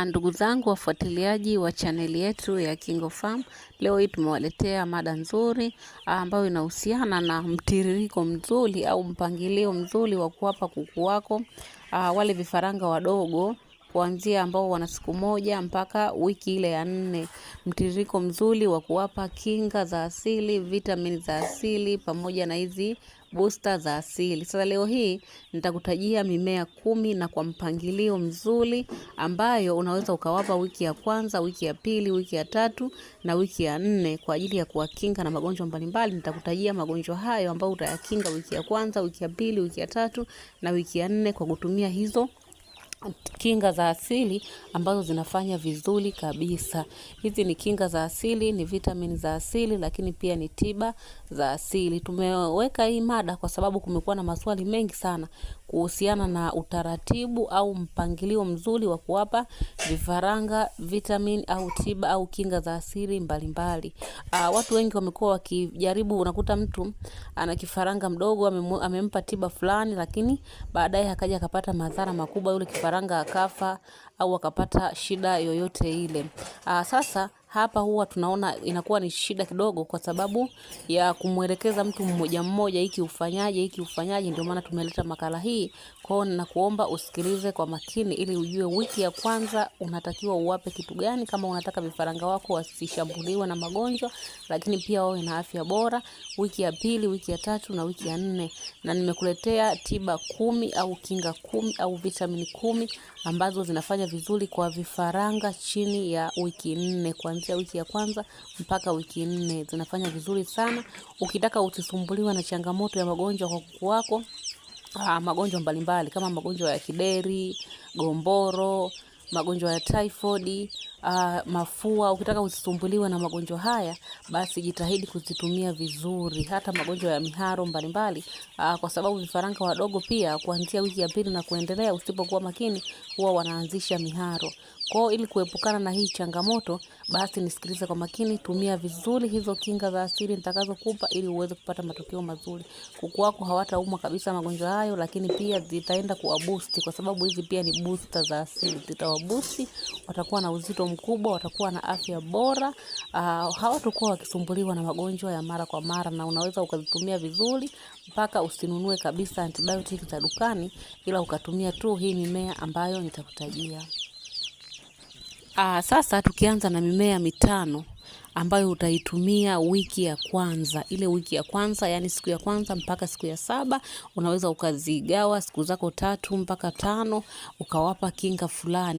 Ndugu zangu wafuatiliaji wa chaneli yetu ya KingoFarm, leo hii tumewaletea mada nzuri ambayo inahusiana na mtiririko mzuri au mpangilio mzuri wa kuwapa kuku wako wale vifaranga wadogo kuanzia ambao wana siku moja mpaka wiki ile ya 4. Mtiririko mzuri wa kuwapa kinga za asili, vitamini za asili pamoja na hizi booster za asili. Sasa leo hii nitakutajia mimea 10 na kwa mpangilio mzuri ambayo unaweza ukawapa wiki ya kwanza, wiki ya pili, wiki ya 3 na wiki ya 4 kwa ajili ya kuwakinga na magonjwa mbalimbali. Nitakutajia magonjwa hayo ambayo utayakinga wiki ya kwanza, wiki ya pili, wiki ya 3 na wiki ya 4 kwa kutumia hizo kinga za asili ambazo zinafanya vizuri kabisa. Hizi ni kinga za asili, ni vitamini za asili, lakini pia ni tiba za asili. Tumeweka hii mada kwa sababu kumekuwa na maswali mengi sana kuhusiana na utaratibu au mpangilio mzuri wa kuwapa vifaranga vitamini au tiba au kinga za asili mbalimbali. Watu wengi wamekuwa wakijaribu, unakuta mtu ana kifaranga mdogo amempa tiba fulani, lakini baadaye akaja akapata madhara makubwa, yule kifaranga akafa au akapata shida yoyote ile. Sasa hapa huwa tunaona inakuwa ni shida kidogo kwa sababu ya kumwelekeza mtu mmoja mmoja hiki ufanyaje, ndio maana tumeleta makala hii. Kwa hiyo ninakuomba usikilize kwa makini ili ujue wiki ya kwanza unatakiwa uwape kitu gani kama unataka vifaranga wako wasishambuliwe na magonjwa, lakini pia wawe na afya bora. Wiki ya pili, wiki ya 3 na wiki ya 4. Na nimekuletea tiba 10 au kinga 10 au vitamini 10 ambazo zinafanya vizuri kwa vifaranga chini ya wiki 4, kuanzia wiki ya kwanza mpaka wiki 4. Zinafanya vizuri sana. Ukitaka usisumbuliwe na changamoto ya magonjwa kwa kuku wako, magonjwa mbalimbali kama magonjwa ya kideri, gomboro, magonjwa ya typhoid, mafua, ukitaka usisumbuliwe na magonjwa haya, basi jitahidi kuzitumia vizuri. Hata magonjwa ya miharo mbalimbali, kwa sababu vifaranga wadogo pia kuanzia wiki ya pili na kuendelea, usipokuwa makini huwa wanaanzisha miharo. Kwa ili kuepukana na hii changamoto, basi nisikilize kwa makini, tumia vizuri hizo kinga za asili nitakazokupa ili uweze kupata matokeo mazuri. Kuku wako hawataumwa kabisa magonjwa hayo, lakini pia zitaenda kuwaboost kwa sababu hizi pia ni booster za asili. Zitawaboost, watakuwa na uzito mkubwa, watakuwa na afya bora, hawatakuwa wakisumbuliwa na magonjwa ya mara kwa mara, na unaweza ukazitumia vizuri mpaka usinunue kabisa antibiotic za dukani, ila ukatumia tu hii mimea ambayo nitakutajia. Sasa tukianza na mimea 5 ambayo utaitumia wiki ya kwanza. Ile wiki ya kwanza, yani siku ya kwanza mpaka siku ya 7, unaweza ukazigawa siku zako 3 mpaka 5 ukawapa kinga fulani.